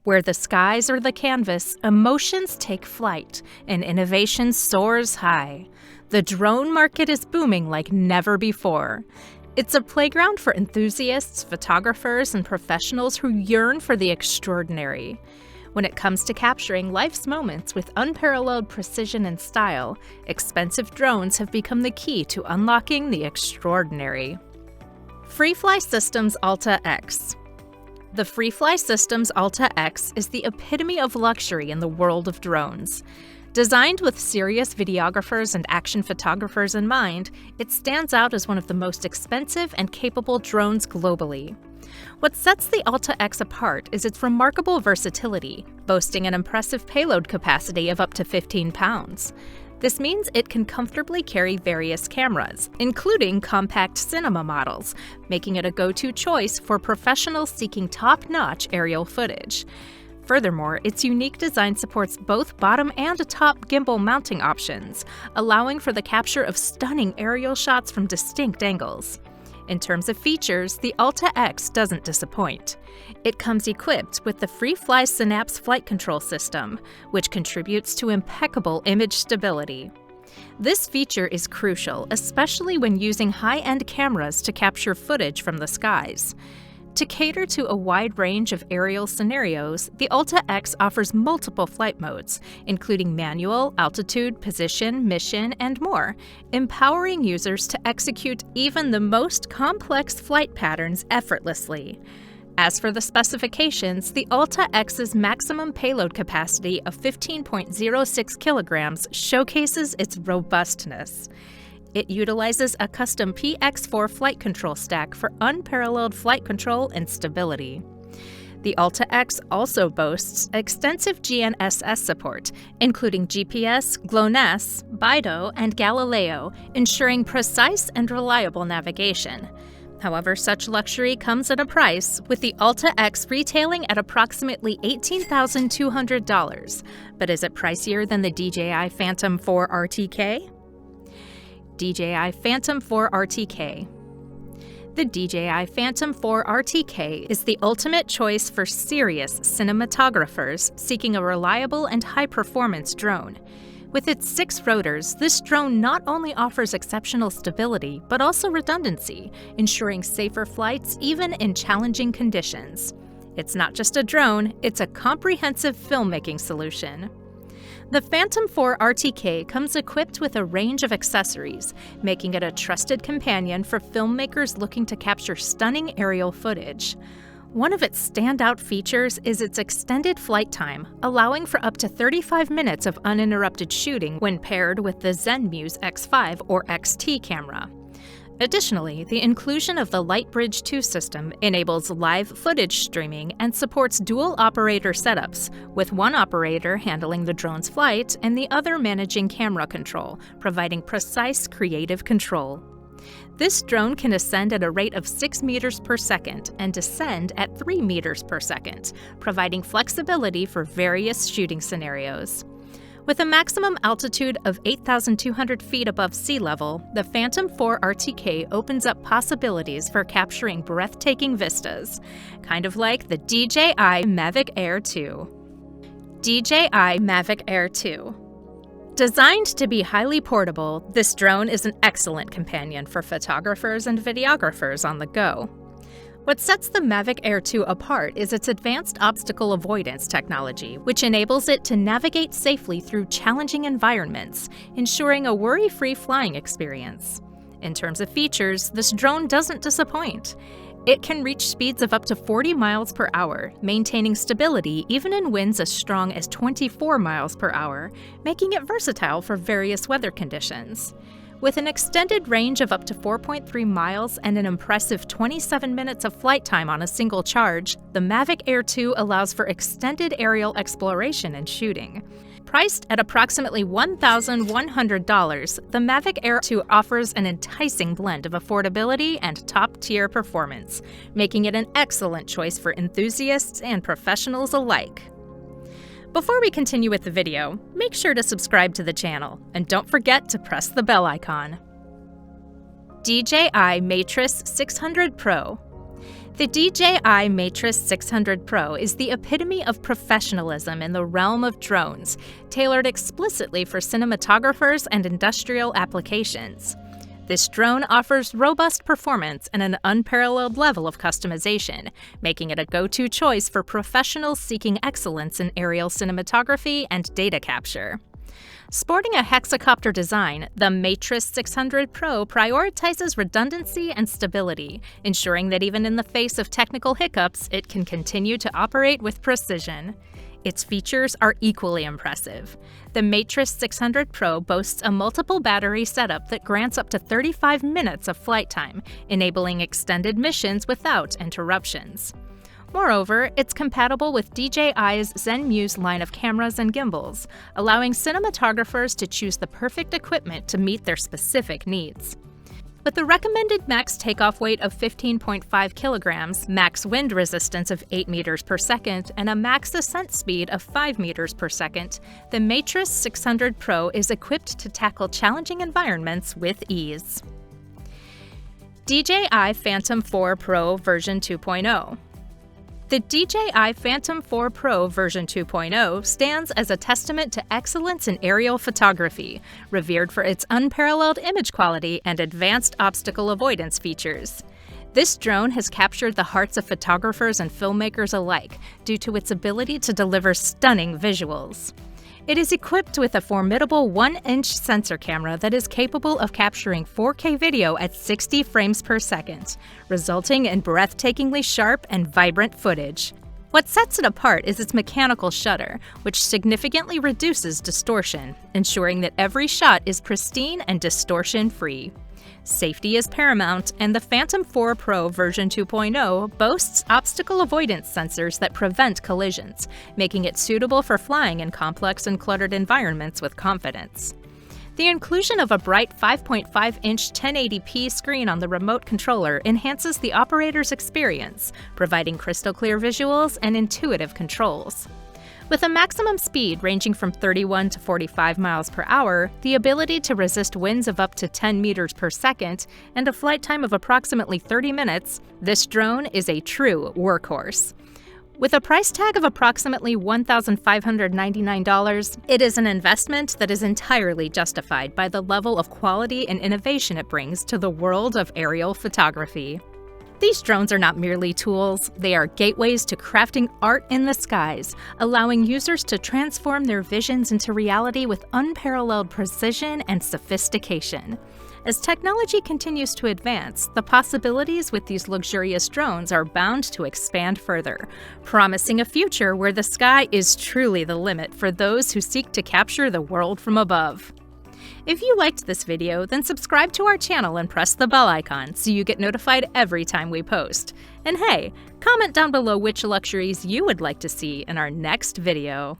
Where the skies are the canvas, emotions take flight, and innovation soars high. The drone market is booming like never before. It's a playground for enthusiasts, photographers, and professionals who yearn for the extraordinary. When it comes to capturing life's moments with unparalleled precision and style, expensive drones have become the key to unlocking the extraordinary. Freefly Systems LAX. The Freefly Systems LAX is the epitome of luxury in the world of drones. Designed with serious videographers and action photographers in mind, it stands out as one of the most expensive and capable drones globally. What sets the LAX apart is its remarkable versatility, boasting an impressive payload capacity of up to 15 pounds. This means it can comfortably carry various cameras, including compact cinema models, making it a go-to choice for professionals seeking top-notch aerial footage. Furthermore, its unique design supports both bottom and top gimbal mounting options, allowing for the capture of stunning aerial shots from distinct angles. In terms of features, the LAX doesn't disappoint. It comes equipped with the Freefly Synapse flight control system, which contributes to impeccable image stability. This feature is crucial, especially when using high-end cameras to capture footage from the skies. To cater to a wide range of aerial scenarios, the LAX offers multiple flight modes, including manual, altitude, position, mission, and more, empowering users to execute even the most complex flight patterns effortlessly. As for the specifications, the LAX's maximum payload capacity of 15.06 kilograms showcases its robustness. It utilizes a custom PX4 flight control stack for unparalleled flight control and stability. The LAX also boasts extensive GNSS support, including GPS, GLONASS, BIDO, and Galileo, ensuring precise and reliable navigation. However, such luxury comes at a price, with the LAX retailing at approximately $18,200. But is it pricier than the DJI Phantom 4 RTK? DJI Phantom 4 RTK. The DJI Phantom 4 RTK is the ultimate choice for serious cinematographers seeking a reliable and high-performance drone. With its 6 rotors, this drone not only offers exceptional stability, but also redundancy, ensuring safer flights even in challenging conditions. It's not just a drone, it's a comprehensive filmmaking solution. The Phantom 4 RTK comes equipped with a range of accessories, making it a trusted companion for filmmakers looking to capture stunning aerial footage. One of its standout features is its extended flight time, allowing for up to 35 minutes of uninterrupted shooting when paired with the ZenMuse X5 or XT camera. Additionally, the inclusion of the Lightbridge 2 system enables live footage streaming and supports dual operator setups, with one operator handling the drone's flight and the other managing camera control, providing precise creative control. This drone can ascend at a rate of 6 meters per second and descend at 3 meters per second, providing flexibility for various shooting scenarios. With a maximum altitude of 8,200 feet above sea level, the Phantom 4 RTK opens up possibilities for capturing breathtaking vistas, kind of like the DJI Mavic Air 2. DJI Mavic Air 2. Designed to be highly portable, this drone is an excellent companion for photographers and videographers on the go. What sets the Mavic Air 2 apart is its advanced obstacle avoidance technology, which enables it to navigate safely through challenging environments, ensuring a worry-free flying experience. In terms of features, this drone doesn't disappoint. It can reach speeds of up to 40 miles per hour, maintaining stability even in winds as strong as 24 miles per hour, making it versatile for various weather conditions. With an extended range of up to 4.3 miles and an impressive 27 minutes of flight time on a single charge, the Mavic Air 2 allows for extended aerial exploration and shooting. Priced at approximately $1,100, the Mavic Air 2 offers an enticing blend of affordability and top-tier performance, making it an excellent choice for enthusiasts and professionals alike. Before we continue with the video, make sure to subscribe to the channel, and don't forget to press the bell icon. DJI Matrix 600 Pro. The DJI Matrix 600 Pro is the epitome of professionalism in the realm of drones, tailored explicitly for cinematographers and industrial applications. This drone offers robust performance and an unparalleled level of customization, making it a go-to choice for professionals seeking excellence in aerial cinematography and data capture. Sporting a hexacopter design, the Matrix 600 Pro prioritizes redundancy and stability, ensuring that even in the face of technical hiccups, it can continue to operate with precision. Its features are equally impressive. The Matrix 600 Pro boasts a multiple battery setup that grants up to 35 minutes of flight time, enabling extended missions without interruptions. Moreover, it's compatible with DJI's ZenMuse line of cameras and gimbals, allowing cinematographers to choose the perfect equipment to meet their specific needs. With the recommended max takeoff weight of 15.5 kilograms, max wind resistance of 8 meters per second, and a max ascent speed of 5 meters per second, the Matrix 600 Pro is equipped to tackle challenging environments with ease. DJI Phantom 4 Pro version 2.0. The DJI Phantom 4 Pro version 2.0 stands as a testament to excellence in aerial photography, revered for its unparalleled image quality and advanced obstacle avoidance features. This drone has captured the hearts of photographers and filmmakers alike due to its ability to deliver stunning visuals. It is equipped with a formidable 1-inch sensor camera that is capable of capturing 4K video at 60 frames per second, resulting in breathtakingly sharp and vibrant footage. What sets it apart is its mechanical shutter, which significantly reduces distortion, ensuring that every shot is pristine and distortion-free. Safety is paramount, and the Phantom 4 Pro version 2.0 boasts obstacle avoidance sensors that prevent collisions, making it suitable for flying in complex and cluttered environments with confidence. The inclusion of a bright 5.5-inch 1080p screen on the remote controller enhances the operator's experience, providing crystal-clear visuals and intuitive controls. With a maximum speed ranging from 31 to 45 miles per hour, the ability to resist winds of up to 10 meters per second, and a flight time of approximately 30 minutes, this drone is a true workhorse. With a price tag of approximately $1,599, it is an investment that is entirely justified by the level of quality and innovation it brings to the world of aerial photography. These drones are not merely tools, they are gateways to crafting art in the skies, allowing users to transform their visions into reality with unparalleled precision and sophistication. As technology continues to advance, the possibilities with these luxurious drones are bound to expand further, promising a future where the sky is truly the limit for those who seek to capture the world from above. If you liked this video, then subscribe to our channel and press the bell icon so you get notified every time we post. And hey, comment down below which luxuries you would like to see in our next video.